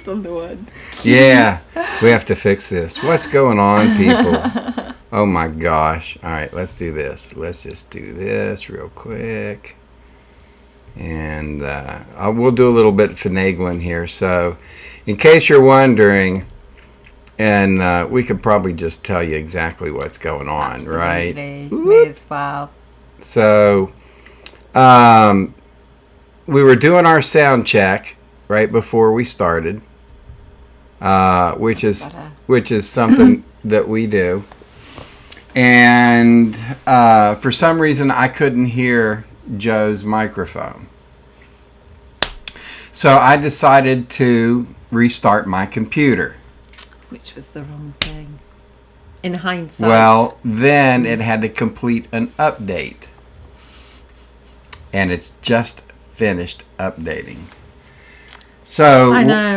focused on the one. Yeah, we have to fix this. What's going on, people? Oh my gosh. All right, let's do this. Let's just do this real quick. And we'll do a little bit of finagling here. So, in case you're wondering, and we could probably just tell you exactly what's going on, right? May as well. So, we were doing our sound check right before we started, which is something that we do. And for some reason, I couldn't hear Joe's microphone. So I decided to restart my computer. Which was the wrong thing. In hindsight. Well, then it had to complete an update. And it's just finished updating. So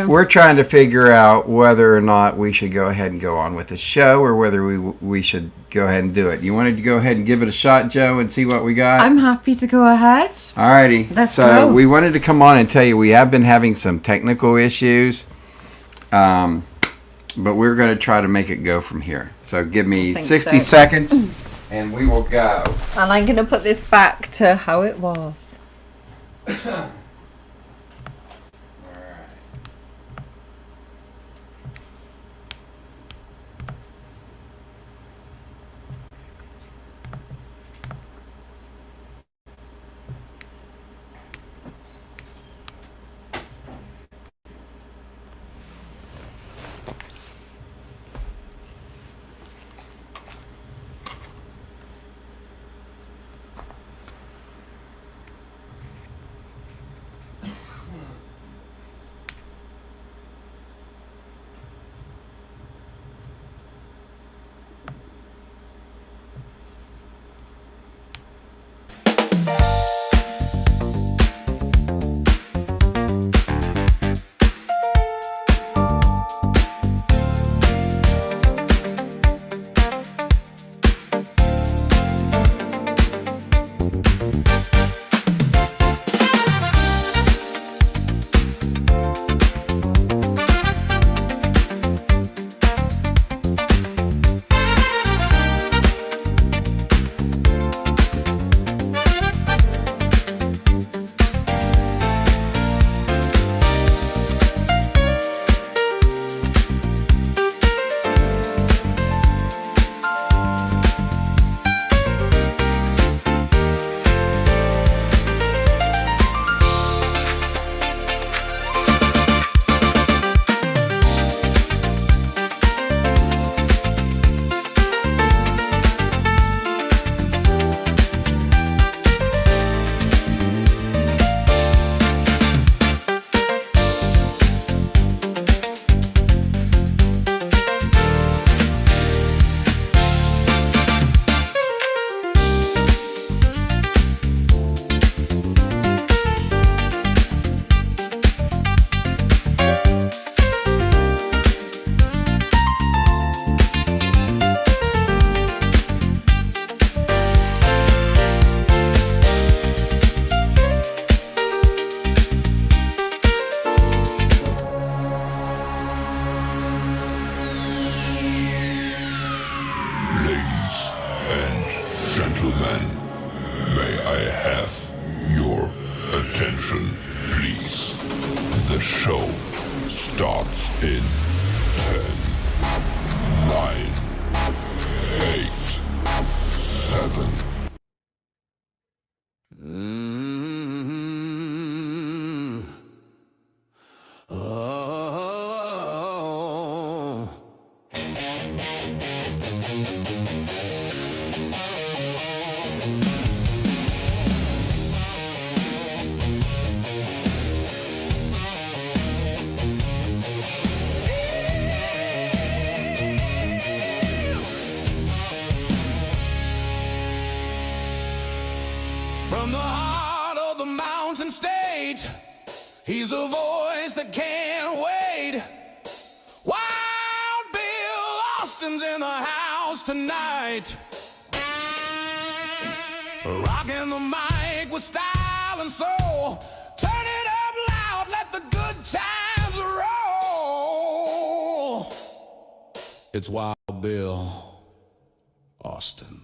we're trying to figure out whether or not we should go ahead and go on with the show, or whether we should go ahead and do it. You wanted to go ahead and give it a shot, Joe, and see what we got? I'm happy to go ahead. Alrighty. Let's go. So we wanted to come on and tell you we have been having some technical issues, but we're going to try to make it go from here. So give me 60 seconds, and we will go. And I'm going to put this back to how it was. From the heart of the mountain state, he's a voice that can't wait. Wild Bill Austin's in the house tonight, rocking the mic with style and soul. Turn it up loud, let the good times roll. It's Wild Bill Austin.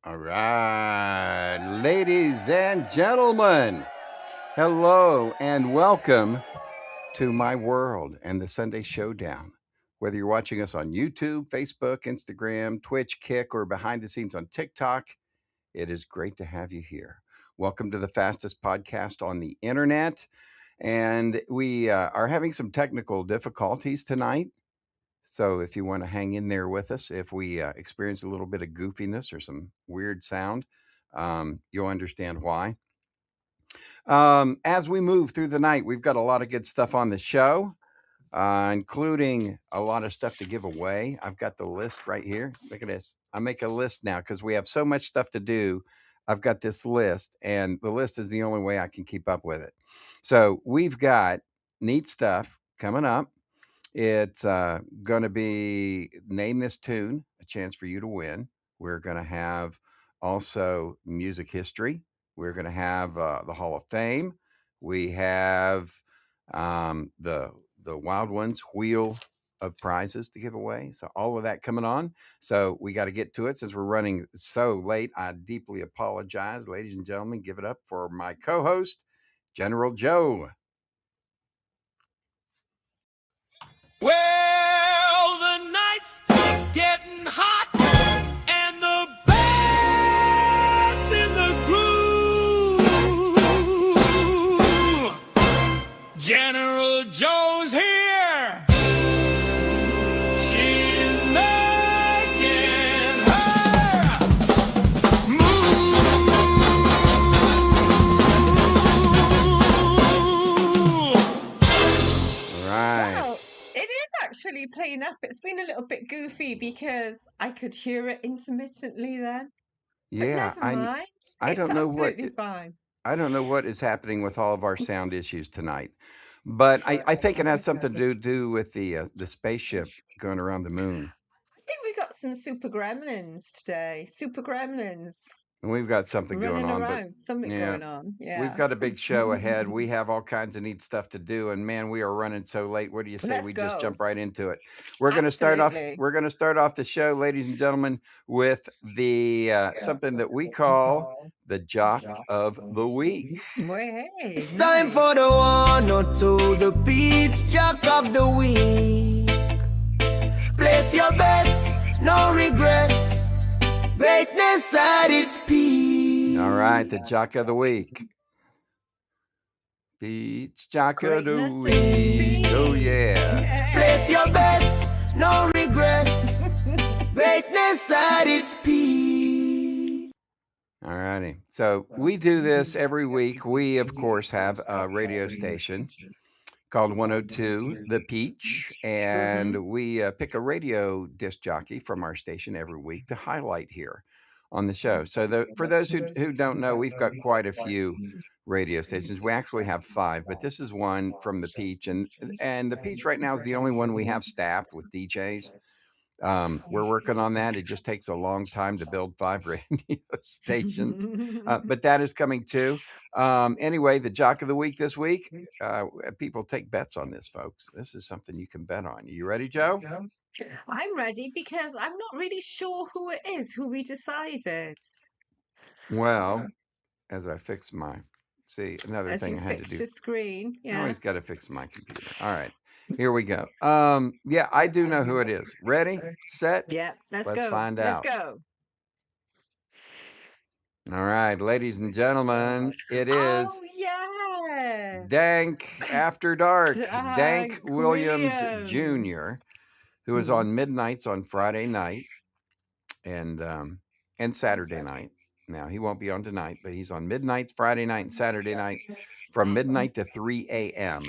All right, ladies and gentlemen, hello and welcome to my world and the Sunday Showdown. Whether you're watching us on YouTube, Facebook, Instagram, Twitch, Kick, or behind the scenes on TikTok, it is great to have you here. Welcome to the fastest podcast on the internet. And we are having some technical difficulties tonight. So if you want to hang in there with us, if we experience a little bit of goofiness or some weird sound, you'll understand why. As we move through the night, we've got a lot of good stuff on the show, including a lot of stuff to give away. I've got the list right here. Look at this. I make a list now because we have so much stuff to do. I've got this list, and the list is the only way I can keep up with it. So we've got neat stuff coming up. It's going to be Name This Tune, a chance for you to win. We're going to have also music history. We're going to have the Hall of Fame. We have the Wild Ones Wheel of Prizes to give away. So all of that coming on. So we got to get to it since we're running so late. I deeply apologize, ladies and gentlemen. Give it up for my co-host, General Joe. Well, the night's getting hot and the band's in the groove. General Joe's here. She's making her move. Right. Well, it is actually playing up. It's been a little bit goofy because I could hear it intermittently then. Yeah, But never mind. I It's don't know what absolutely fine. I don't know what is happening with all of our sound issues tonight, but I think it has something to do with the spaceship going around the moon. I think we got some super gremlins today. Super gremlins And we've got something going running on, but around. Something yeah, going on. Yeah. we've got a big show ahead. We have all kinds of neat stuff to do, and man, we are running so late. What do you say Let's we just go. jump right into it? We're going to start off. Absolutely. We're going to start off the show, ladies and gentlemen, with the something that we call the Jock of the Week. Well, hey, It's time for the 102, the Beach Jock of the Week. Place your bets, no regrets. Greatness at its peak. All right, the Jock of the Week. Beach Jock of the Greatness is Week. peak. Oh, yeah. Place your bets, no regrets. Greatness at its peak. All righty. So we do this every week. We, of course, have a radio station called 102 The Peach, and we pick a radio disc jockey from our station every week to highlight here on the show. So for those who don't know, we've got quite a few radio stations. We actually have 5, but this is one from The Peach, and The Peach right now is the only one we have staffed with DJs. We're working on that. It just takes a long time to build 5 radio stations, but that is coming too. Anyway, the Jock of the Week this week, people take bets on this, folks. This is something you can bet on. You ready, Joe? I'm ready because I'm not really sure who it is, who we decided. Well, as I fix another As thing you I had to fix do. your screen. I Yeah. always got to fix my computer. All right, here we go. Yeah, I do know who it is. Ready, set, Yeah. Let's let's go. find Let's out. go. All right, ladies and gentlemen, it is Oh, yeah. Dank After Dark, Dank Dank Williams Jr., Williams. who is on midnights on Friday night and Saturday night. Now, he won't be on tonight, but he's on midnights, Friday night and Saturday night from midnight to 3 a.m.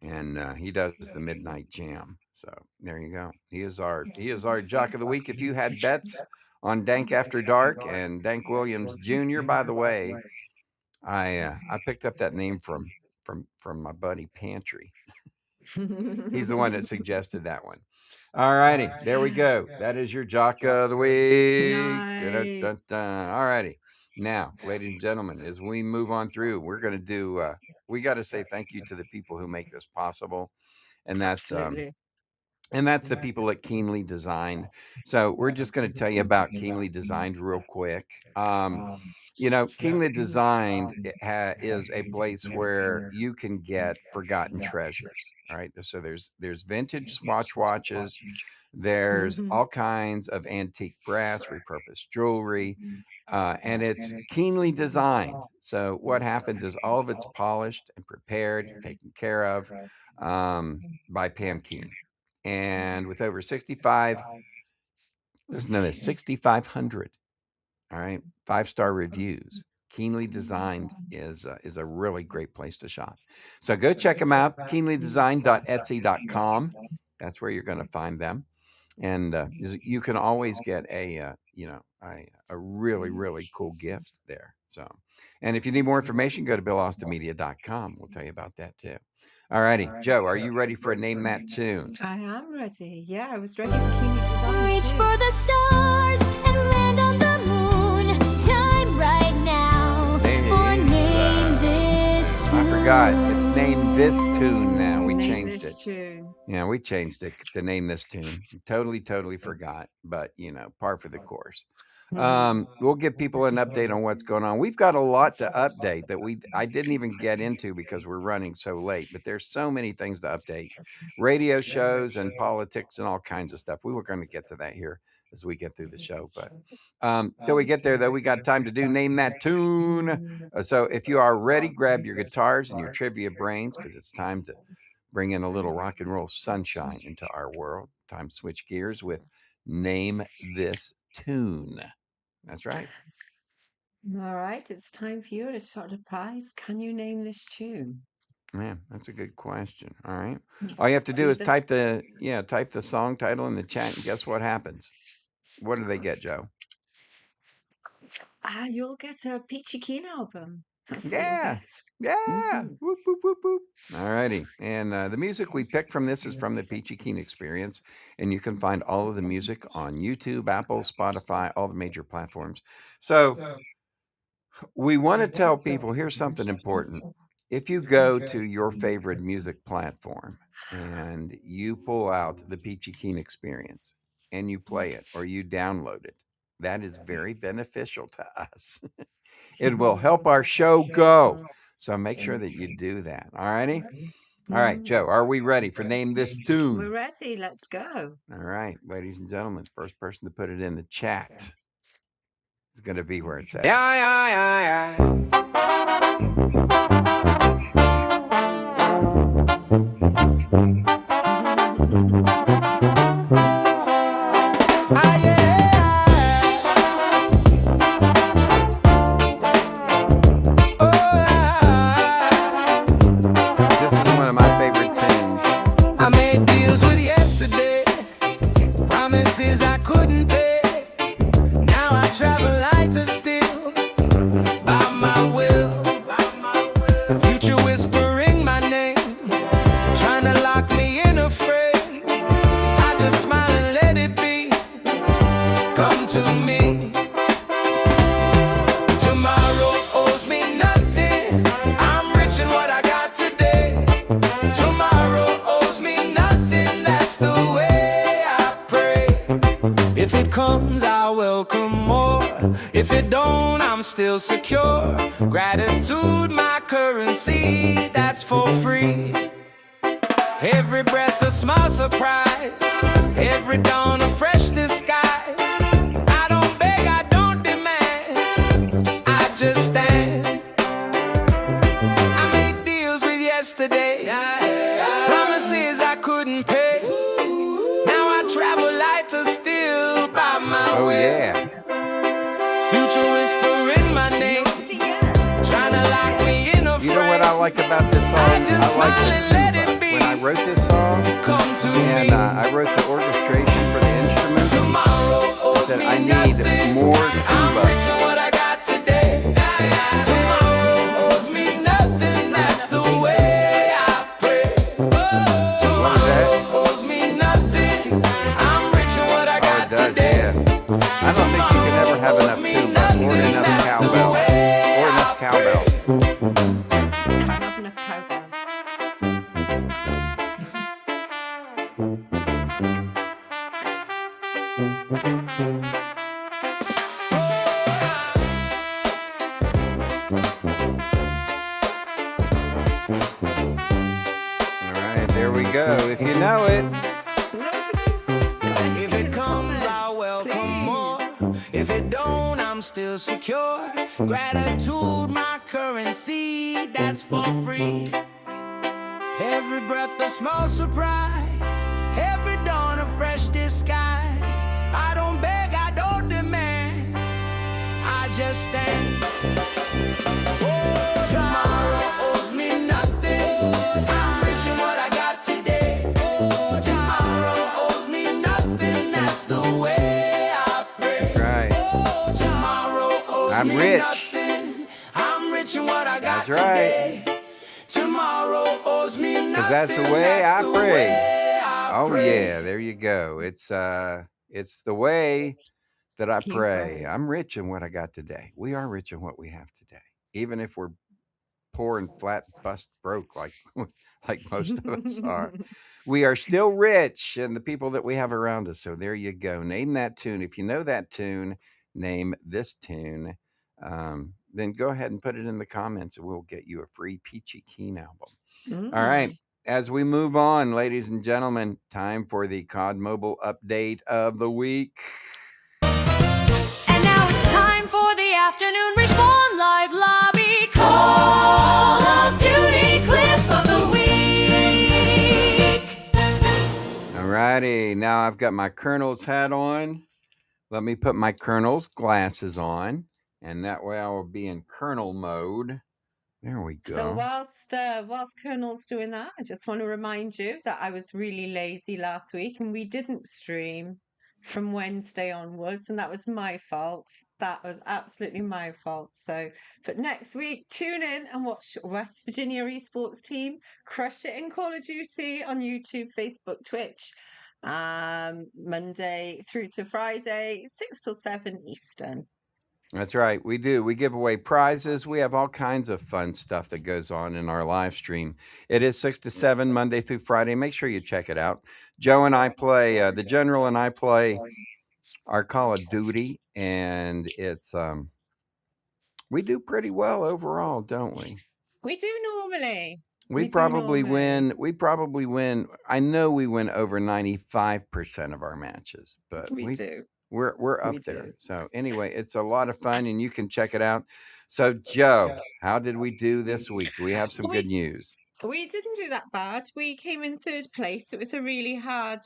And he does the midnight jam. So there you go. He is our Jock of the Week. If you had bets on Dank After Dark and Dank Williams Jr., by the way, I picked up that name from my buddy Pantry. He's the one that suggested that one. All righty, there we go. That is your Jock of the Week. Nice. All righty. Now, ladies and gentlemen, as we move on through, we're going to do, we got to say thank you to the people who make this possible. And that's Absolutely. the people at Keenly Designed. So we're just going to tell you about Keenly Designed real quick. Keenly Designed is a place where you can get forgotten treasures. All right. So there's vintage Swatch watches. There's all kinds of antique brass, repurposed jewelry, and it's keenly designed. So what happens is all of it's polished and prepared, taken care of by Pam Keen. And with over 6,500, all right, 5-star reviews, Keenly Designed is a really great place to shop. So go check them out, keenlydesign.etsy.com. That's where you're going to find them. And you can always get a really, really cool gift there. So, and if you need more information, go to BillAustinMedia.com. We'll tell you about that too. All righty, Joe, are you ready for a Name That Tune? I am ready. Yeah, I was ready for Keenly Designed. Reach for the stars and land on the moon. Time right now for Name This Tune. I forgot. It's Name This Tune now. We Name changed this it. tune. Yeah, we changed it to Name This Tune. Totally forgot, but par for the course. We'll give people an update on what's going on. We've got a lot to update that I didn't even get into because we're running so late, but there's so many things to update. Radio shows and politics and all kinds of stuff. We were going to get to that here as we get through the show, but till we get there, though, we got time to do Name That Tune. So if you are ready, grab your guitars and your trivia brains, because it's time to bring in a little rock and roll sunshine into our world. Time to switch gears with Name This Tune. That's right. All right, it's time for you to sort of prize. Can you name this tune? Man, that's a good question. All right. All you have to do is type the song title in the chat, and guess what happens? What do they get, Joe? You'll get a Peachy Keen album. That's what you'll Yeah. get. Yeah. Whoop, whoop, whoop, whoop. All righty. And the music we picked from this is from the Peachy Keen Experience. And you can find all of the music on YouTube, Apple, Spotify, all the major platforms. So we want to tell people, here's something important. If you go to your favorite music platform and you pull out the Peachy Keen Experience and you play it or you download it, that is very beneficial to us. It will help our show go. So make sure that you do that. All righty? All right, Joe, are we ready for Name This We're Tune? ready. Let's go. All right, ladies and gentlemen, first person to put it in the chat is going to be where it's at. Yeah. This is one of my favorite tunes. I made deals with yesterday, promises I couldn't pay. Now I travel lighter still, by my will. Future whispering my name, trying to lock me in a frame. I just smile and let it be, come to me. Tomorrow owes me nothing, I'm rich in what I got today. Tomorrow owes me nothing, that's the way I pray. If it comes, I welcome more. If it don't, I'm still secure. Gratitude, my currency, that's for free. Every breath a small surprise, every dawn a fresh disguise. I don't beg, I don't demand, I just stand. I made deals with yesterday, promises I couldn't pay. Now I travel lighter still by my Oh, will. yeah. Future whispering my name, trying to lock me in a frame. You know what I like about this song? I just I like smile the and let tuba. it be. When I wrote this song, Come to and me. I wrote the orchestration for the instruments, Tomorrow owes said me I need nothing. more I'm tuba. rich in what I got today. Tomorrow owes me nothing. That's the way I pray. All right, there we go. If you know it. If it comes, I welcome more. If it don't, I'm still secure. Gratitude, my currency, that's for free. Every breath a small surprise. Every dawn a fresh disguise. I don't beg, I don't demand. I just stand. Oh, tomorrow owes me nothing. I'm rich in what I got today. Oh, tomorrow owes me nothing. That's the way I pray. Right. Oh, tomorrow owes I'm me rich. nothing. I'm rich in what I got That's right. today. Tomorrow owes me nothing. 'Cause that's the way I the pray. way I Oh pray. yeah, there you go. It's the way that I You pray. pray. I'm rich in what I got today. We are rich in what we have today. Even if we're poor and flat bust broke like like most of us are. We are still rich in the people that we have around us. So there you go. Name that tune. If you know that tune, name this tune. Then go ahead and put it in the comments and we'll get you a free Peachy Keen album. All right. Mm. As we move on, ladies and gentlemen, time for the COD Mobile update of the week. And now it's time for the afternoon Respawn Live Lobby Call of Duty clip of the week. All righty. Now I've got my Colonel's hat on. Let me put my Colonel's glasses on, and that way I will be in Colonel mode. There we go. So whilst Colonel's doing that, I just want to remind you that I was really lazy last week and we didn't stream from Wednesday onwards, and that was my fault. That was absolutely my fault. So, but next week, tune in and watch West Virginia Esports Team crush it in Call of Duty on YouTube, Facebook, Twitch, Monday through to Friday, 6 till 7 Eastern. That's right. We do. We give away prizes. We have all kinds of fun stuff that goes on in our live stream. It is 6 to 7 Monday through Friday. Make sure you check it out. Joe and I play, the General and I play our Call of Duty, and it's we do pretty well overall, don't we? We do normally. We We do probably normally. win. We probably win. I know we win over 95% of our matches, but We do. we're up We there. do. So anyway, it's a lot of fun, and you can check it out. So Joe, how did we do this week? Do we have some good news? We didn't do that bad. We came in third place. It was a really hard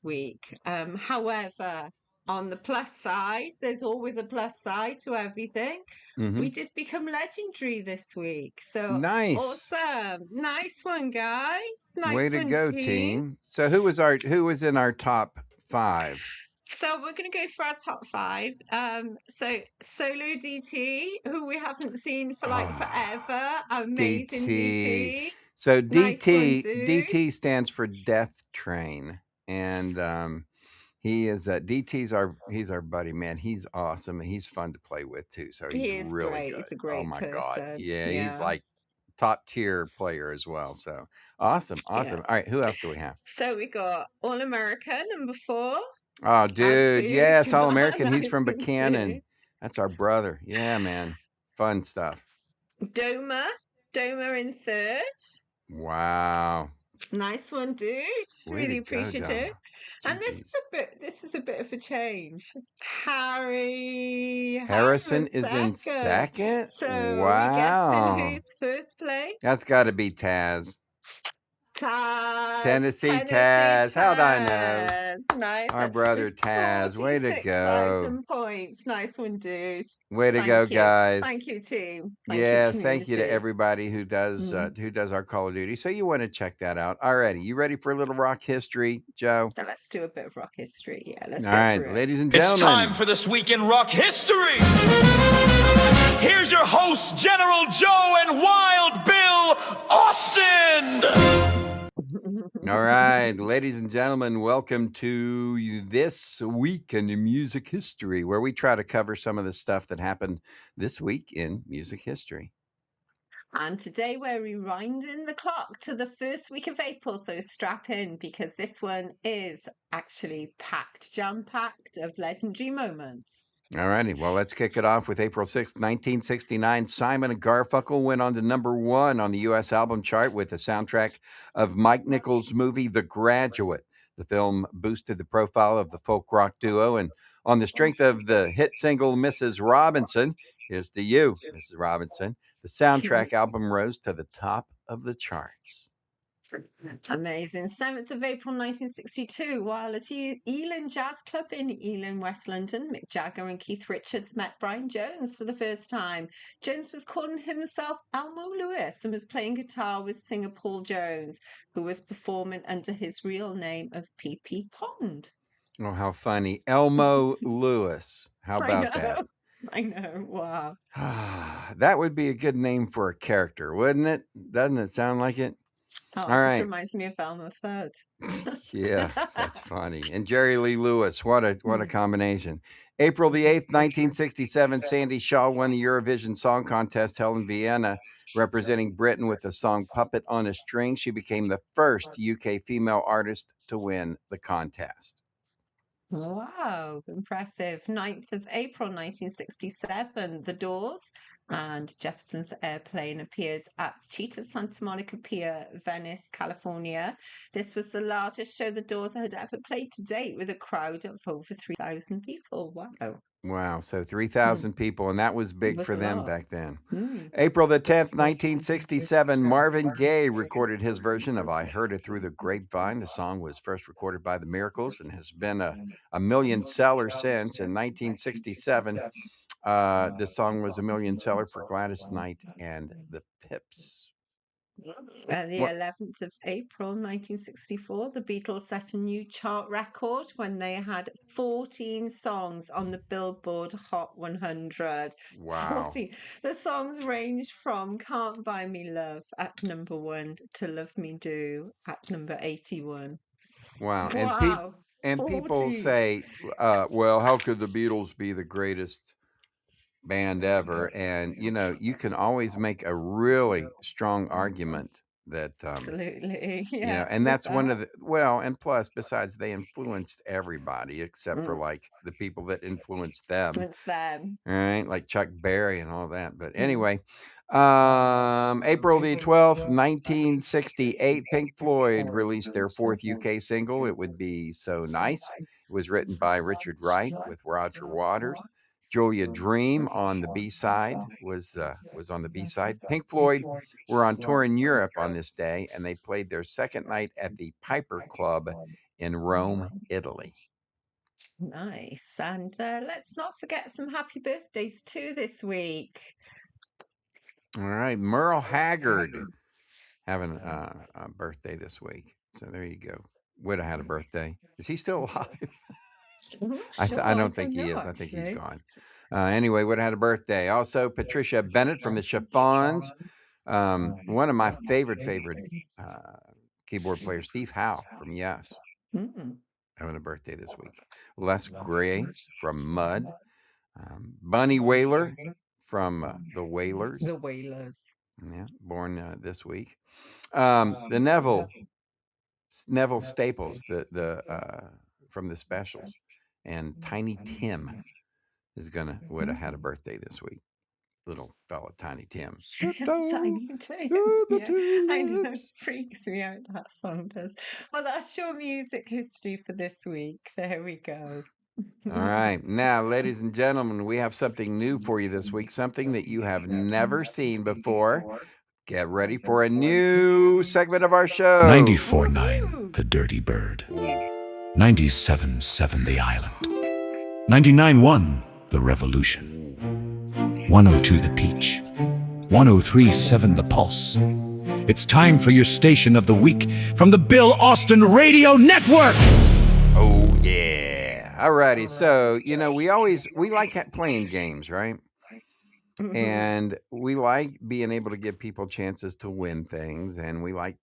week. However, on the plus side, there's always a plus side to everything. Mhm. We did become legendary this week. So Nice. awesome. Nice one, guys. Nice Way to one, go, team. So who was in our top 5? So we're going to go for our top 5. So Solo DT, who we haven't seen for like forever. Amazing DT. So Nice DT one, DT dude. stands for Death Train, and he is he's our buddy, man. He's awesome and he's fun to play with too. So He he's is really great. good. He's a Oh great my god, person. yeah, he's Yeah. like top tier player as well. So awesome. Yeah. All right, who else do we have? So we got All America number 4. Oh, dude, As yes, All usual. American. He's Nice from one, Buchanan. too. That's our brother. Yeah, man, fun stuff. Doma in 3rd. Wow. Nice one, dude. Way Really to go, appreciative. Donna. And this GGs. is a bit of a change. Harrison is in second. second. So are we Wow. guessing who's first place? That's got to be Taz. Taz. Tennessee Taz. How'd I know? Taz. Nice. Our brother Taz. Way to go. 46,000 points. Nice one, dude. Way to Thank go, you. guys. Thank you, team. Thank you, Yes, thank you to community. everybody who does our Call of Duty. So you want to check that out. Alrighty, you ready for a little rock history, Joe? So let's do a bit of rock history. Yeah, let's All get right, through it. ladies and It's gentlemen. time for This Week in Rock History. Here's your host, General Joe and Wild Bill Austin. All right, ladies and gentlemen, welcome to This Week in Music History, where we try to cover some of the stuff that happened this week in music history. And today we're rewinding the clock to the first week of April, so strap in because this one is actually packed, jam-packed of legendary moments. All righty. Well, let's kick it off with April 6th, 1969. Simon and Garfunkel went on to #1 on the U.S. album chart with the soundtrack of Mike Nichols' movie The Graduate. The film boosted the profile of the folk rock duo, and on the strength of the hit single Mrs. Robinson, here's to you, Mrs. Robinson, the soundtrack album rose to the top of the charts. Amazing. 7th of April 1962, while at Ealing Jazz Club in Ealing, West London, Mick Jagger and Keith Richards met Brian Jones for the first time. Jones was calling himself Elmo Lewis and was playing guitar with singer Paul Jones, who was performing under his real name of P.P. Pond. Oh, how funny. Elmo Lewis. How about that? I know. Wow. That would be a good name for a character, wouldn't it? Doesn't it sound like it? Oh, All it right. just reminds me of Velma Flood. Yeah, that's funny. And Jerry Lee Lewis, what a combination. April the 8th, 1967, Sandy Shaw won the Eurovision Song Contest held in Vienna, representing Britain with the song Puppet on a String. She became the first UK female artist to win the contest. Wow, impressive. 9th of April 1967, The Doors and Jefferson's Airplane appeared at Cheetah Santa Monica Pier, Venice, California. This was the largest show The Doors had ever played to date with a crowd of over 3,000 people. Wow. Wow, so 3,000 people, and that was big Was for a them lot. back then. Mm. April the 10th, 1967, Marvin Gaye recorded his version of I Heard It Through the Grapevine. The song was first recorded by the Miracles and has been a million seller since. In 1967, this song was a million seller for Gladys Knight and the Pips. And the What- 11th of April 1964, the Beatles set a new chart record when they had 14 songs on the Billboard Hot 100. Wow. 14. The songs range from Can't Buy Me Love at #1 to Love Me Do at number 81. Wow. Wow. And people 14. say, well, how could the Beatles be the greatest band ever? And, you can always make a really strong argument that, Absolutely. Yeah. and with that's one that. of and plus, besides, they influenced everybody except for like the people that influenced them. It's them. All right, like Chuck Berry and all that. But Mm. anyway, April the 12th, 1968, Pink Floyd released their 4th UK single, It Would Be So Nice. It was written by Richard Wright with Roger Waters. Julia Dream on the B-side was on the B-side. Pink Floyd were on tour in Europe on this day, and they played their second night at the Piper Club in Rome, Italy. Nice. And let's not forget some happy birthdays too this week. All right, Merle Haggard having a birthday this week. So there you go. Would have had a birthday. Is he still alive? I don't think he is. I think he's gone. Anyway, would have had a birthday. Also, Patricia Bennett from the Chiffons. One of my favorite keyboard players, Steve Howe from Yes, having a birthday this week. Les Gray from Mud. Bunny Wailer from the Wailers. The Wailers. Yeah, born this week. The Neville Staples, the from the Specials, and Tiny Tim would have had a birthday this week. Little fella, Tiny Tim. Tiny Tim. Yeah, I know, it freaks me out, that song does. Well, that's your music history for this week. There we go. All right. Now, ladies and gentlemen, we have something new for you this week, something that you have never seen before. Get ready for a new segment of our show. 94.9 The Dirty Bird, 97.7 The Island, 99.1 The Revolution, 102 The Peach, 103.7 The Pulse. It's time for your station of the week from the Bill Austin Radio Network. Oh, yeah. All righty. So, we like playing games, right? And we like being able to give people chances to win things. And we like,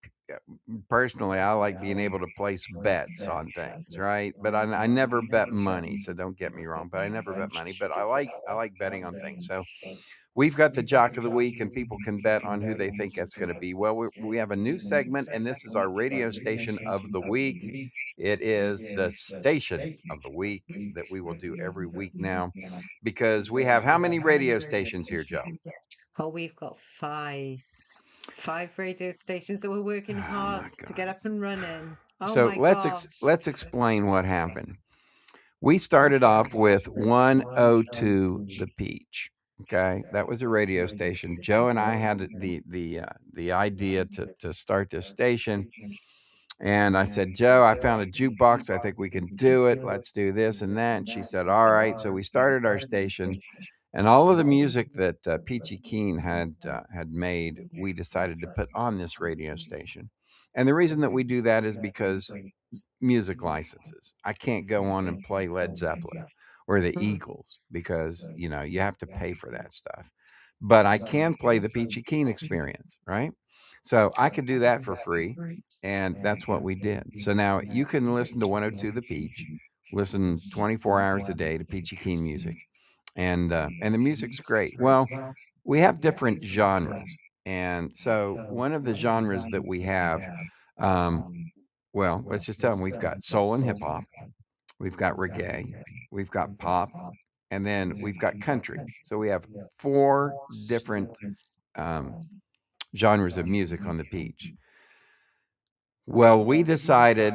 personally, I like being able to place bets on things, right? But I never bet money, so don't get me wrong. But I never bet money. But I like betting on things. So we've got the Jock of the Week, and people can bet on who they think that's going to be. Well, we have a new segment, and this is our radio station of the week. It is the station of the week that we will do every week now, because we have how many radio stations here, Joe? Oh, we've got five radio stations that we're working Oh, my hard to get up gosh. and running. Oh So my gosh. let's explain what happened. We started off with 102 The Peach. Okay, that was a radio station. Joe and I had the idea to start this station, and I said, Joe, I found a jukebox. I think we can do it. Let's do this and that. And she said, all right. So we started our station, and all of the music that Peachy Keen had made, we decided to put on this radio station. And the reason that we do that is because music licenses. I can't go on and play Led Zeppelin or the Eagles because, you know, you have to pay for that stuff. But I can play the Peachy Keen Experience, right? So I could do that for free, and that's what we did. So now you can listen to 102 The Peach, listen 24 hours a day to Peachy Keen music, and the music's great. Well, we have different genres, and so one of the genres that we have, well, let's just tell them we've got soul and hip hop, we've got reggae, we've got pop, and then we've got country. So we have 4 different genres of music on the Peach. Well, we decided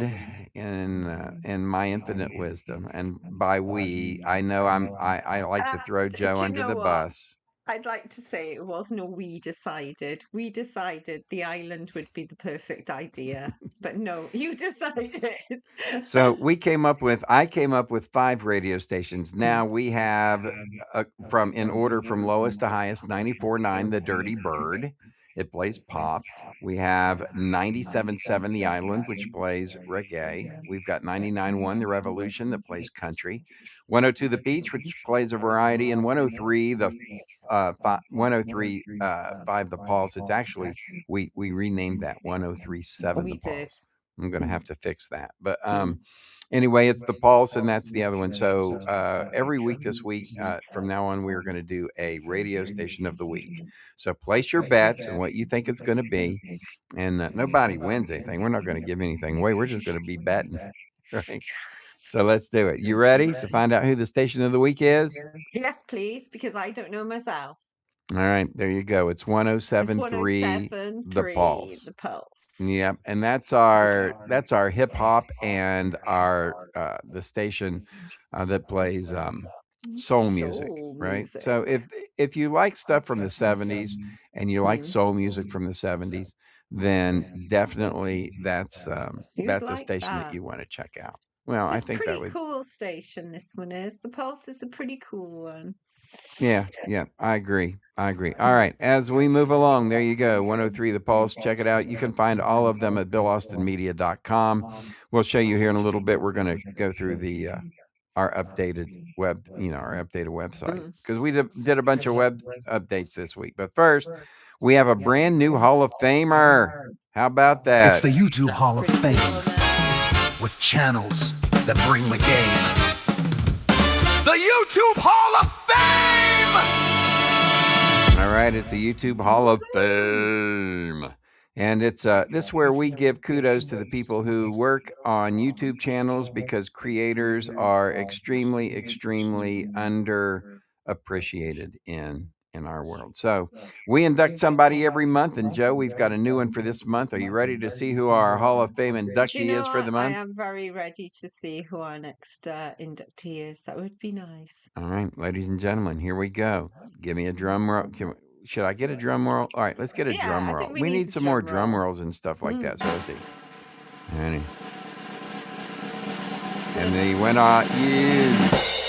in my infinite wisdom, and by we, I know I like to throw Joe Do you under know the what? bus. I'd like to say it wasn't a we decided. We decided the island would be the perfect idea. But no, you decided. So I came up with 5 radio stations. Now we have from in order from lowest to highest, 94.9 The Dirty Bird. It plays pop. We have 97.7 The Island, which plays reggae. We've got 99.1 The Revolution that plays country. 102 The Beach, which plays a variety, and 103 5 The Pulse. It's actually we renamed that 103.7 We The did. Pulse. I'm going to have to fix that. But anyway, it's the Pulse, and that's the other one. So every week this week, from now on, we're going to do a radio station of the week. So place your bets and what you think it's going to be. And nobody wins anything. We're not going to give anything away. We're just going to be betting. Right. So let's do it. You ready to find out who the station of the week is? Yes, please, because I don't know myself. All right, there you go. It's It's 107.3 The 107.3 Pulse. The Pulse. Yep, and that's our hip hop and our the station that plays soul music, Soul right? music. So if you like stuff from the 70s and you like soul music from the 70s, then definitely that's You'd a like station that that. you want to check out. Well, I It's a think that pretty would. cool station, this one is. The Pulse is a pretty cool one. Yeah, I agree. All right, as we move along, there you go, 103 The Pulse. Check it out. You can find all of them at BillAustinMedia.com. We'll show you here in a little bit. We're going to go through our updated website, because we did a bunch of web updates this week. But first, we have a brand new Hall of Famer. How about that? It's the YouTube Hall of Pretty Fame cool, man. with channels that bring the game. The YouTube Hall of Fame! All right, it's the YouTube Hall of Fame. And it's this is where we give kudos to the people who work on YouTube channels, because creators are extremely, extremely underappreciated in our world. So we induct somebody every month, and Joe, we've got a new one for this month. Are you ready to see who our Hall of Fame Do inductee you know is for what? the I month? am very ready to see who our next inductee is. That would be nice. All right, ladies and gentlemen, here we go. Give me a drum roll. Should I get a drum roll? All right, let's get a Yeah, drum I roll. think we We need need a some more drum drum roll. rolls and stuff like that. So let's see. Ready? And the winner is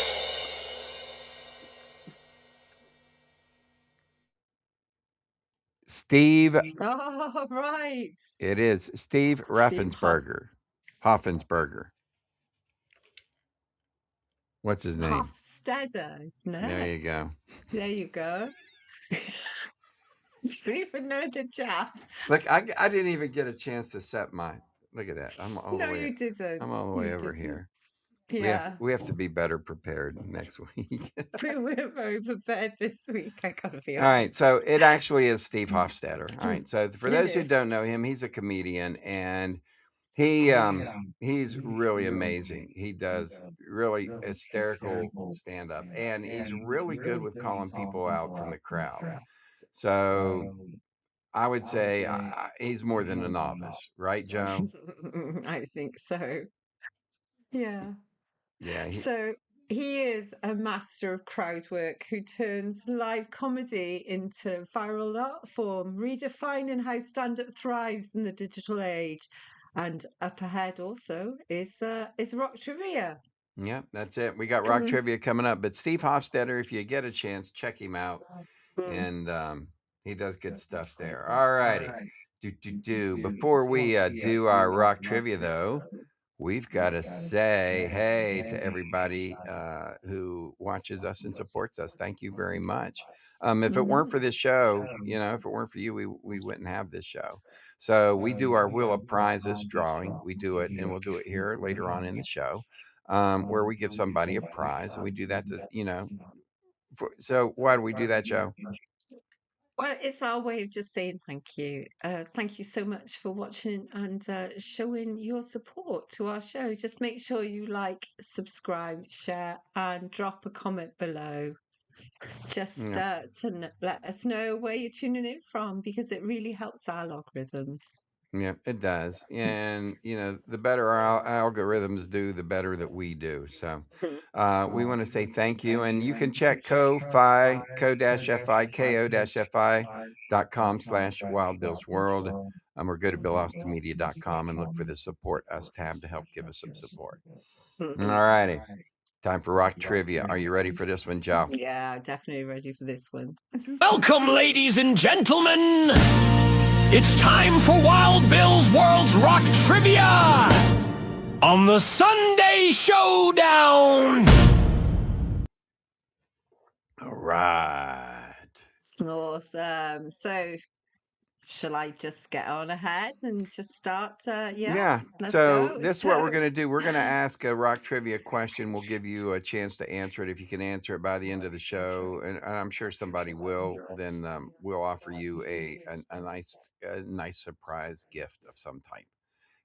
Steve. Oh, right. It is Steve Raffensperger. Hoffensberger. What's his name? Hofstadter, isn't it? There you go. There you go. Even know the chap. Look, I didn't even get a chance to set my. Look at that. I'm all No, the way. you didn't. I'm all the You way over didn't. here. Yeah. We have to be better prepared next week. We were very prepared this week, I gotta be All right, honest. so it actually is Steve Hofstetter. All right, so for It those who is. don't know him, he's a comedian, and he's really amazing. He does really hysterical stand up, and he's really good with calling people out from the crowd. So I would say he's more than a novice, right, Joe? I think so. Yeah. Yeah, So he is a master of crowd work who turns live comedy into viral art form, redefining how stand-up thrives in the digital age. And up ahead also is rock trivia. yeah, that's it. We got rock trivia coming up, but Steve Hofstetter, if you get a chance, check him out, Mm. and he does good stuff there. All righty. Before we do our rock trivia, though, we've got to say hey to everybody who watches us and supports us. Thank you very much. If it weren't for this show, if it weren't for you, we wouldn't have this show. So we do our Wheel of Prizes drawing. We do it, and we'll do it here later on in the show, where we give somebody a prize, and we do that so why do we do that, Joe? Well, it's our way of just saying thank you. Thank you so much for watching and showing your support to our show. Just make sure you like, subscribe, share, and drop a comment below. Just to let us know where you're tuning in from, because it really helps our logarithms. Yeah, it does. And, the better our algorithms do, the better that we do. So we want to say thank you. And you can check ko-fi, ko-fi.com/wildbillsworld. Or go to billaustinmedia.com and look for the Support Us tab to help give us some support. All righty. Time for rock trivia. Are you ready for this one, Joe? Yeah, definitely ready for this one. Welcome, ladies and gentlemen. It's time for Wild Bill's World's Rock Trivia on the Sunday Showdown. All right. Awesome. So, shall I just get on ahead and just start? Yeah. let's So go. this is what we're going to do. We're going to ask a rock trivia question. We'll give you a chance to answer it. If you can answer it by the end of the show, and I'm sure somebody will, then we'll offer you a nice surprise gift of some type.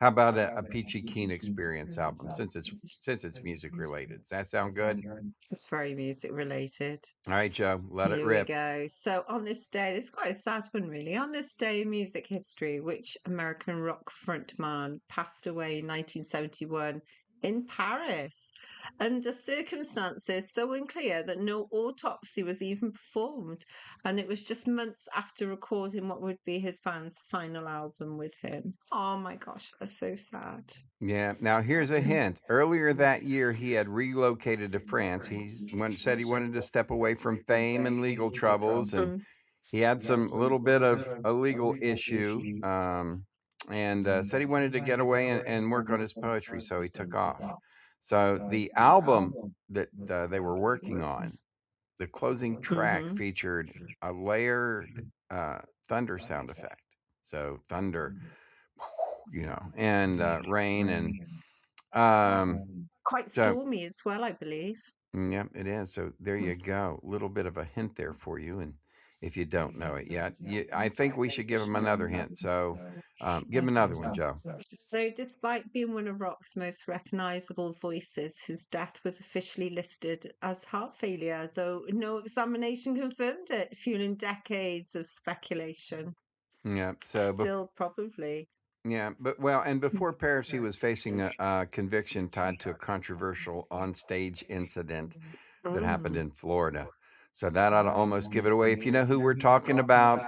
How about a Peachy Keen Experience album, since it's music related? Does that sound good? It's very music related. All right, Joe, let it Here rip. we go. So on this day, this is quite a sad one, really. On this day in music history, which American rock frontman passed away in 1971 in Paris under circumstances so unclear that no autopsy was even performed, and it was just months after recording what would be his band's final album with him. Oh my gosh, that's so sad. Yeah. Now here's a hint. Earlier that year, he had relocated to France. He said he wanted to step away from fame and legal troubles, and he had a little bit of a legal issue, and said he wanted to get away and work on his poetry, so he took off. So the album that they were working on, the closing track featured a layered thunder sound effect. So thunder, and rain, and Quite stormy as well, I believe. yeah, it is. So there you go. A little bit of a hint there for you. And if you don't know it yet, I think we should give him another hint. So give him another one, Joe. So, despite being one of rock's most recognizable voices, his death was officially listed as heart failure, though no examination confirmed it, fueling decades of speculation. Yeah. So Still, probably. yeah, and before Paris, he was facing a conviction tied to a controversial onstage incident that happened in Florida. So that ought to almost give it away. If you know who we're talking about,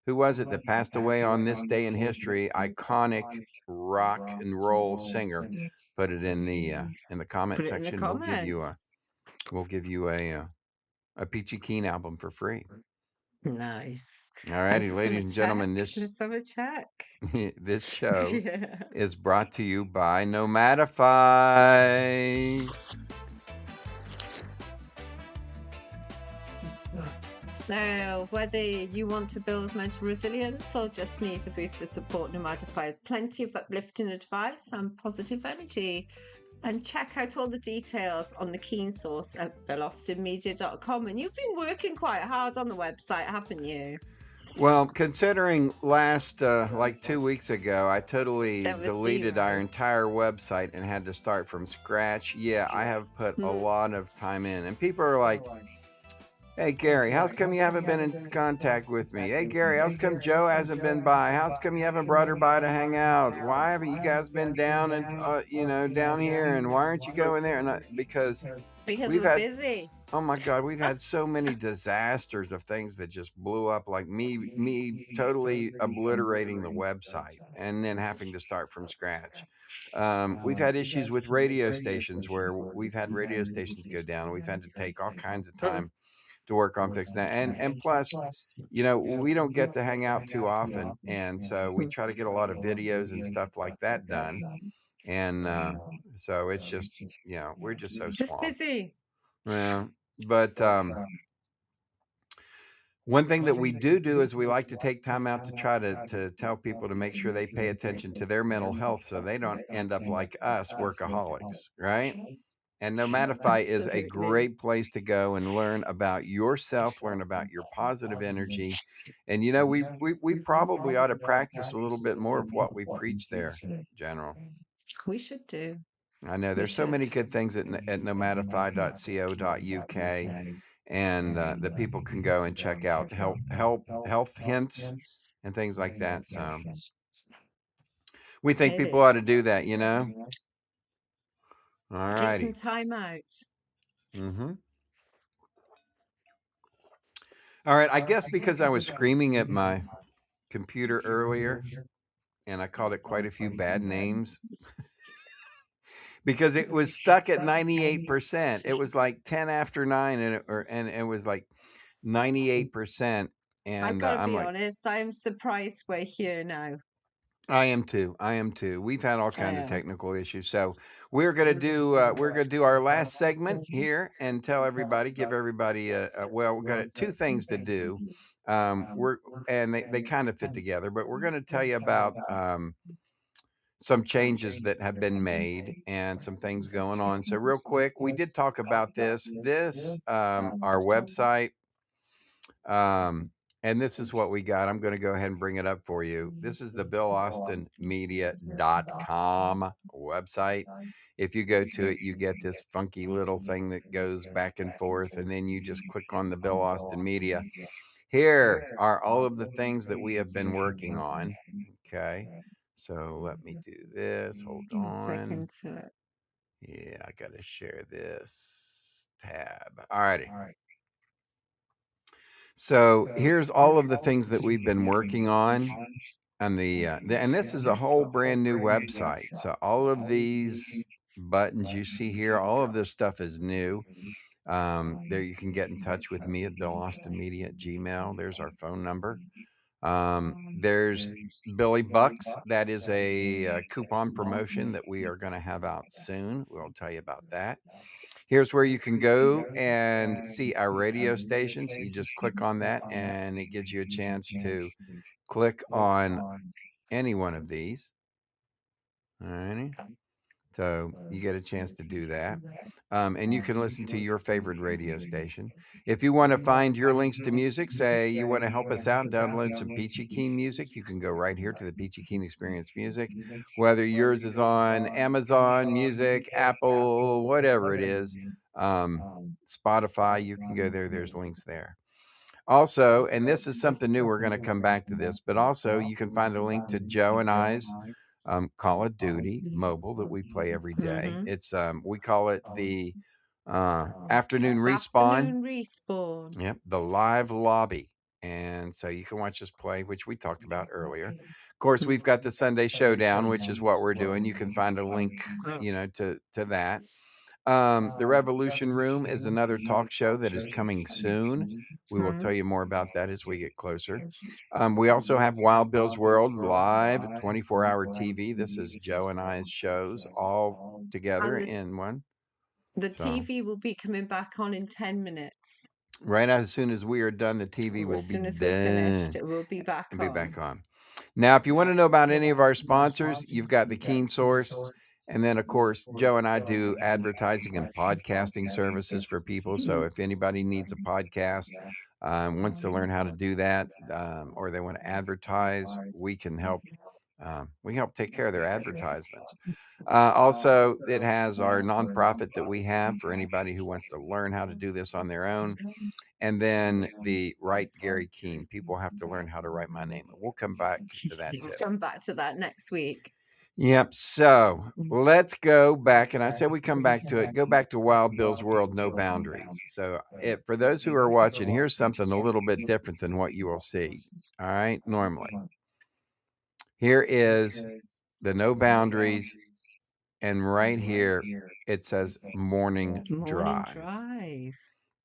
who was it that passed away on this day in history? Iconic rock and roll singer. Put it in the comment Put it in the section. comments. We'll give you a Peachy Keen album for free. Nice. All righty, ladies and gentlemen, Let's have a check. this show Yeah. is brought to you by Nomadify. So, whether you want to build mental resilience or just need a boost of support, Nomadify has plenty of uplifting advice and positive energy. And check out all the details on the Keen Source at bellastonmedia.com. And you've been working quite hard on the website, haven't you? Well, considering last, like 2 weeks ago, I totally There was deleted our 0. entire website and had to start from scratch. Yeah, I have put a Hmm. lot of time in. And people are like, hey, Gary, how's come you haven't been in contact with me? Hey, Gary, how's come Joe hasn't been by? How's come you haven't brought her by to hang out? Why haven't you guys been down and, down here? And why aren't you going there? And because Because we've we're had, busy. oh my God, we've had so many disasters of things that just blew up, like me totally obliterating the website and then having to start from scratch. We've had issues with radio stations where we've had radio stations go down. We've had to take all kinds of time to work on fixing that. And plus, we don't get to hang out too often. And so we try to get a lot of videos and stuff like that done. And so it's just, we're just so Just swamped. busy. Yeah. But one thing that we do is we like to take time out to try to tell people to make sure they pay attention to their mental health so they don't end up like us, workaholics, right? And Nomadify is a Absolutely. great place to go and learn about yourself, learn about your positive energy. And we probably ought to practice a little bit more of what we preach there, General. We should do. I know We there's so many should. good things at nomadify.co.uk, and that people can go and check out health hints and things like that. So we think It people ought to is. do that, All Take righty. some time out. Mm-hmm. All right. I guess because I was screaming at my computer earlier and I called it quite a few bad names because it was stuck at 98%. It was like 10 after 9 and it was like 98%. I And gotta I'm be like, honest, I'm surprised we're here now. I am too. We've had all I kinds of am. technical issues. So we're gonna do our last segment here and tell everybody, give everybody well, we've got two things to do. They kind of fit together, but we're gonna tell you about some changes that have been made and some things going on. So real quick, we did talk about this. Our website. And this is what we got. I'm going to go ahead and bring it up for you. This is the BillAustinMedia.com website. If you go to it, you get this funky little thing that goes back and forth, and then you just click on the Bill Austin Media. Here are all of the things that we have been working on. Okay. So let me do this. Hold Click on. into it. Yeah, I got to share this tab. All righty. So here's all of the things that we've been working on and and this is a whole brand new website. So all of these buttons you see here, all of this stuff is new. There you can get in touch with me at BillAustinMedia@gmail. There's our phone number. There's Billy Bucks. That is a coupon promotion that we are going to have out soon. We'll tell you about that. Here's where you can go and see our radio stations. You just click on that and it gives you a chance to click on any one of these. All righty. So you get a chance to do that. And you can listen to your favorite radio station. If you want to find your links to music, say you want to help us out and download some Peachy Keen music, you can go right here to the Peachy Keen Experience Music. Whether yours is on Amazon Music, Apple, whatever it is, Spotify, you can go there. There's links there. Also, and this is something new, we're going to come back to this, but also you can find a link to Joe and I's Call of Duty mobile that we play every day. Mhm. It's we call it the afternoon It's respawn. Afternoon Respawn. Yep, the live lobby. And so you can watch us play, which we talked about earlier. Of course, we've got the Sunday Showdown, which is what we're doing. You can find a link, to that. The Revolution Room is another talk show that is coming soon. We will tell you more about that as we get closer. We also have Wild Bill's World live, 24-hour TV. This is Joe and I's shows all together And in one. the So- TV will be coming back on in 10 minutes. Right as soon as we are done, the TV will As soon be as we're finished, done it will be back and on. be back on. Now, if you want to know about any of our sponsors, you've got the Keen Source And then, of course, Joe and I do advertising and podcasting services for people. So if anybody needs a podcast, wants to learn how to do that, or they want to advertise, we can help. We help take care of their advertisements. Also, it has our nonprofit that we have for anybody who wants to learn how to do this on their own. And then the Write Gary Keene. People have to learn how to write my name. We'll come back to that We'll too. come back to that next week. Yep. So let's go back. And I said we come back to it. Go back to Wild Bill's World, No Boundaries. So for those who are watching, here's something a little bit different than what you will see. All right. Normally. Here is the No Boundaries. And right here, it says Morning Drive,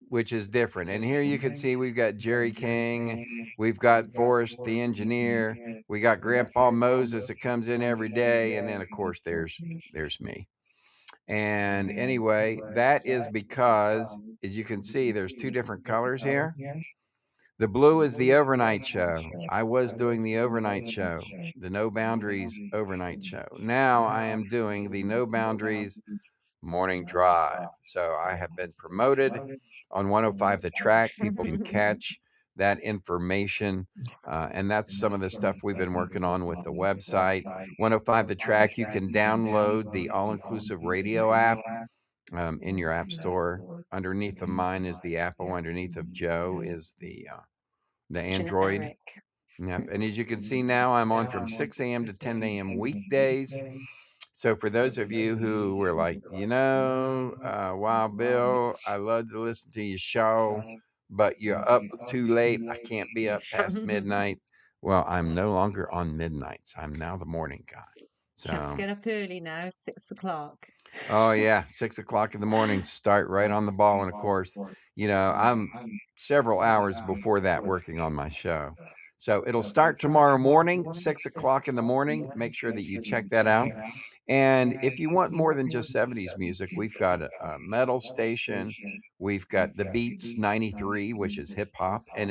which is different. And here you can see we've got Jerry King, we've got Forrest the engineer, we got Grandpa Moses that comes in every day, and then of course there's me. And anyway, that is because, as you can see, there's two different colors here. The blue is the overnight show. I was doing the overnight show, the No Boundaries overnight show. Now I am doing the No Boundaries morning drive. So I have been promoted on 105 The Track. People can catch that information. And that's some of the stuff we've been working on with the website. 105 The Track, you can download the all-inclusive radio app in your app store. Underneath of mine is the Apple. Underneath of Joe is the Android. Generic. Yep. And as you can see now, I'm on from 6 a.m. to 10 a.m. weekdays. So for those of you who were like, wow, Bill, I love to listen to your show, but you're up too late. I can't be up past midnight. Well, I'm no longer on midnights. I'm now the morning guy. So You have to get up early now, 6 o'clock. oh yeah, 6 o'clock in the morning, start right on the ball. And of course, I'm several hours before that working on my show. So it'll start tomorrow morning, 6 o'clock in the morning. Make sure that you check that out. And if you want more than just 70s music, we've got a metal station. We've got the Beats 93, which is hip hop. And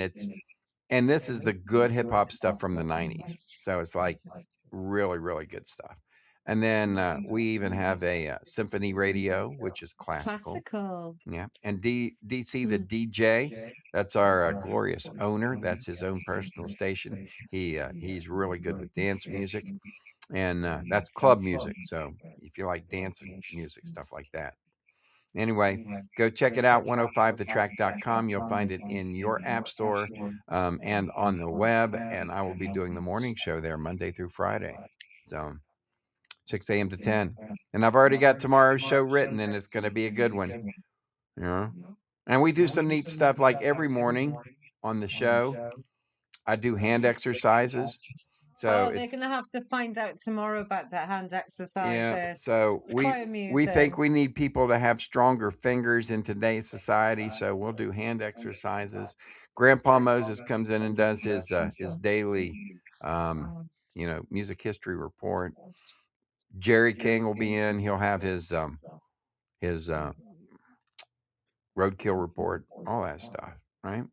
this is the good hip hop stuff from the 90s. So it's like really, really good stuff. And then we even have a symphony radio, which is classical. Yeah. And DC, the DJ, that's our glorious owner. That's his own personal station. He's really good with dance music. And that's club music. So if you like dancing music, stuff like that. Anyway, go check it out, 105thetrack.com. You'll find it in your app store and on the web. And I will be doing the morning show there Monday through Friday. So 6 a.m. to 10. And I've already got tomorrow's show written, and it's going to be a good one. And we do some neat stuff like every morning on the show. I do hand exercises. So they're going to have to find out tomorrow about that hand exercises. Yeah, so it's quite amusing. We think we need people to have stronger fingers in today's society. So we'll do hand exercises. Grandpa Moses comes in and does his daily, music history report. Jerry King will be in. He'll have his roadkill report, all that stuff. Right.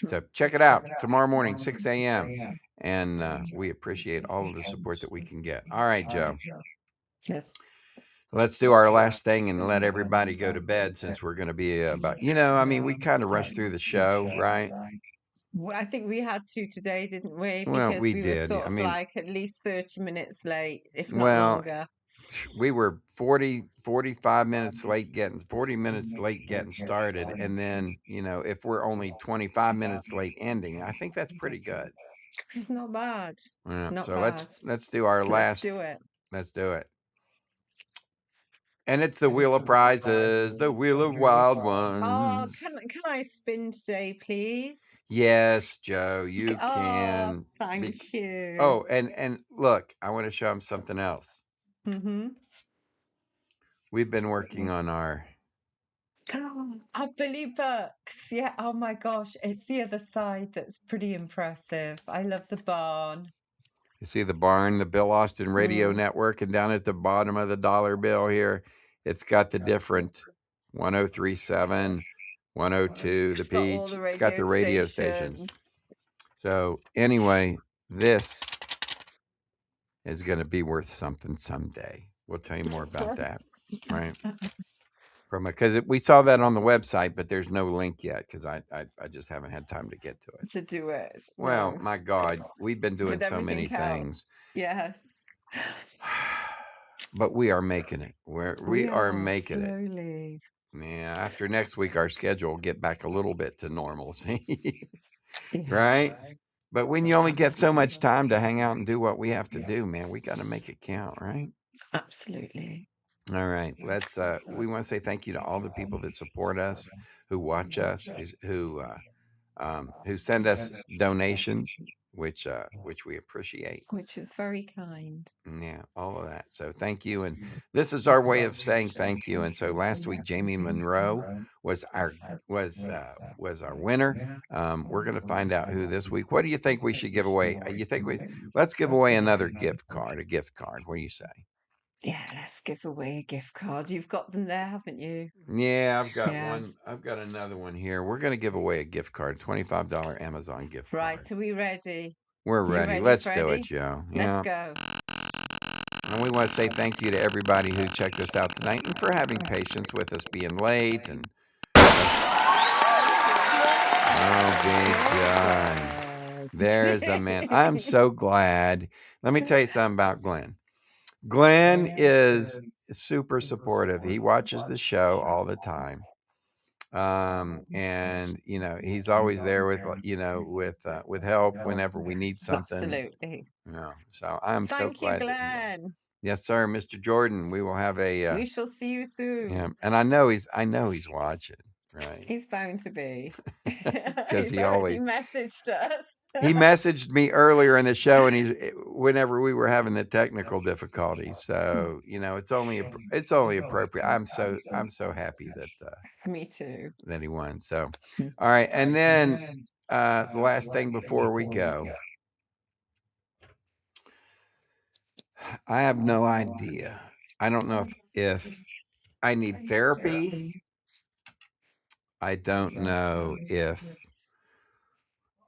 So check it out tomorrow morning, 6 a.m. And we appreciate all of the support that we can get. All right, Joe. Yes. Let's do our last thing and let everybody go to bed, since we're going to be about, we kind of rushed through the show, right? Well, I think we had to today, didn't we? Well, because we were did. sort of like at least 30 minutes late, if not longer. We were 45 minutes late 40 minutes late getting started. And then, if we're only 25 minutes late ending, I think that's pretty good. It's not bad. Yeah, not so bad. let's do our last. Let's do it. Let's do it. And it's the Wheel of Prizes, the Wheel of Wild Ones. Oh, can I spin today, please? Yes, Joe, you can. Thank you. Oh, and look, I want to show them something else. Mm-hmm. We've been working on our Billy Bucks. Yeah. Oh my gosh. It's the other side that's pretty impressive. I love the barn. You see the barn, the Bill Austin Radio Network, and down at the bottom of the dollar bill here, it's got the different 103.7, 102, the Peach. It's got the radio stations. So anyway, this is going to be worth something someday. We'll tell you more about that, right? Because we saw that on the website, but there's no link yet because I just haven't had time to get to it. To do it. Well, No. my God, we've been doing With so many everything else. things, Yes. but we are making it. We are making it. slowly. Yeah, after next week, our schedule will get back a little bit to normalcy, Yes. right? But when you only get so much time to hang out and do what we have to do, man, we got to make it count, right? Absolutely. All right, we want to say thank you to all the people that support us, who watch us, who send us donations, which we appreciate. Which is very kind. Yeah, all of that. So thank you, and this is our way of saying thank you. And so last week, Jamie Monroe was our winner. We're going to find out who this week. What do you think we should give away? Let's give away another gift card. A gift card. What do you say? Yeah, let's give away a gift card. You've got them there, haven't you? Yeah, I've got Yeah. one. I've got another one here. We're going to give away a gift card, $25 Amazon gift card. Right, are we ready? We're You ready. ready, Let's do Freddie? it, Joe. Yeah. Let's go. And we want to say thank you to everybody who checked us out tonight and for having patience with us being late. And oh, big God. There's a man. I'm so glad. Let me tell you something about Glenn. Glenn is super supportive. He watches the show all the time. And he's always there with help whenever we need something. Absolutely. So I'm so Thank you, glad that Glenn. yes, sir, Mr. Jordan. We will have a We shall see you soon. yeah, and I know he's watching, right? He's bound to be. 'Cause he always- messaged us. He messaged me earlier in the show, and whenever we were having the technical difficulties. So it's only appropriate. I'm so happy that Me too. that he won. So all right, and then the last thing before we go, I have no idea. I don't know if I need therapy. I don't know if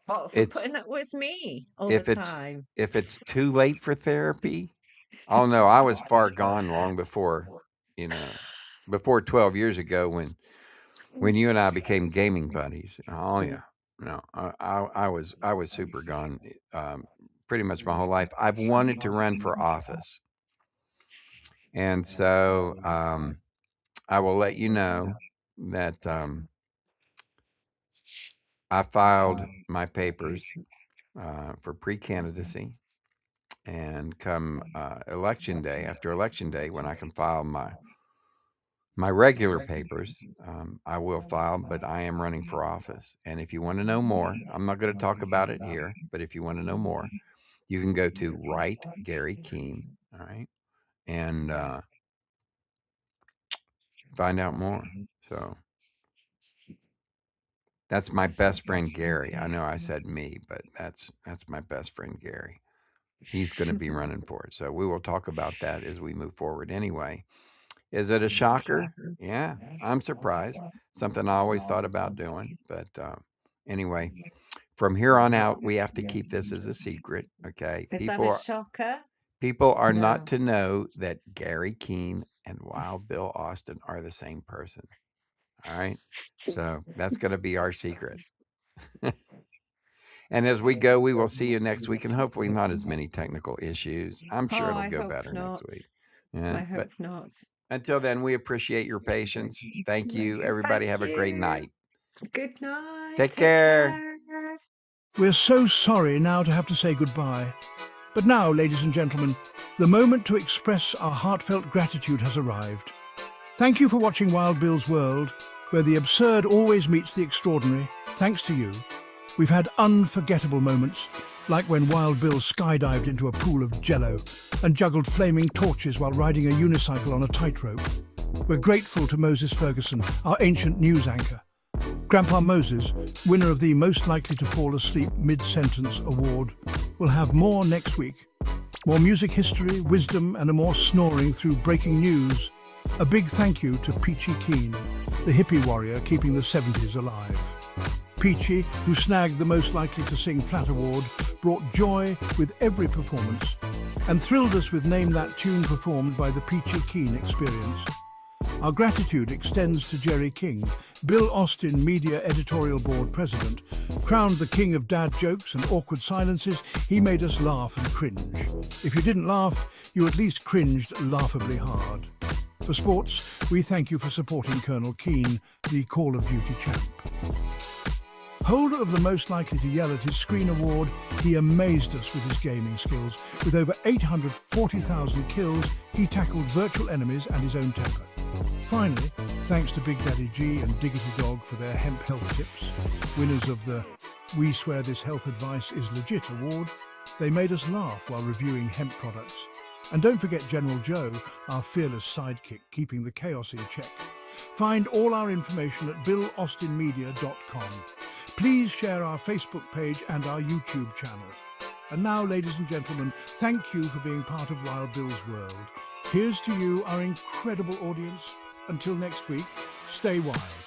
For It's- putting up with me all if the it's- time. it's too late for therapy. Oh no, I was far gone long before 12 years ago when you and I became gaming buddies. Oh yeah. No, I was super gone pretty much my whole life. I've wanted to run for office. And so I will let you know that I filed my papers for pre-candidacy, and come election day, after election day, when I can file my regular papers, I will file, but I am running for office. And if you want to know more, I'm not going to talk about it here, but if you want to know more, you can go to Write Gary Keene, all right, and find out more. So that's my best friend Gary. I know I said me, but that's my best friend Gary. He's going to be running for it. So we will talk about that as we move forward. Anyway, is it a shocker? Yeah, I'm surprised. Something I always thought about doing, but anyway, from here on out, we have to keep this as a secret. Okay, Is that a shocker? people are No. not to know that Gary Keene and Wild Bill Austin are the same person. All right, so that's going to be our secret. And as we go, we will see you next week, and hopefully not as many technical issues. I'm sure Oh, it'll I go hope better not. next week. Yeah, I but hope not. until then, we appreciate your patience. Thank you, everybody. Thank Have a great you. night. Good night. Take care. We're so sorry now to have to say goodbye. But now, ladies and gentlemen, the moment to express our heartfelt gratitude has arrived. Thank you for watching Wild Bill's World, where the absurd always meets the extraordinary. Thanks to you, we've had unforgettable moments, like when Wild Bill skydived into a pool of jello and juggled flaming torches while riding a unicycle on a tightrope. We're grateful to Moses Ferguson, our ancient news anchor. Grandpa Moses, winner of the Most Likely to Fall Asleep Mid-Sentence Award, will have more next week. More music history, wisdom, and a more snoring through breaking news. A big thank you to Peachy Keen, the hippie warrior keeping the 70s alive. Peachy, who snagged the Most Likely to Sing Flat Award, brought joy with every performance. and thrilled us with Name That Tune performed by the Peachy Keen Experience. Our gratitude extends to Jerry King, Bill Austin Media Editorial Board President. Crowned the king of dad jokes and awkward silences, he made us laugh and cringe. If you didn't laugh, you at least cringed laughably hard. For sports, we thank you for supporting Colonel Keane, the Call of Duty champ. Holder of the Most Likely to Yell at His Screen award, he amazed us with his gaming skills. With over 840,000 kills, he tackled virtual enemies and his own temper. Finally, thanks to Big Daddy G and Diggity Dog for their hemp health tips, winners of the We Swear This Health Advice is Legit award, they made us laugh while reviewing hemp products. And don't forget General Joe, our fearless sidekick, keeping the chaos in check. Find all our information at BillAustinMedia.com. Please share our Facebook page and our YouTube channel. And now, ladies and gentlemen, thank you for being part of Wild Bill's world. Here's to you, our incredible audience. Until next week, stay wild.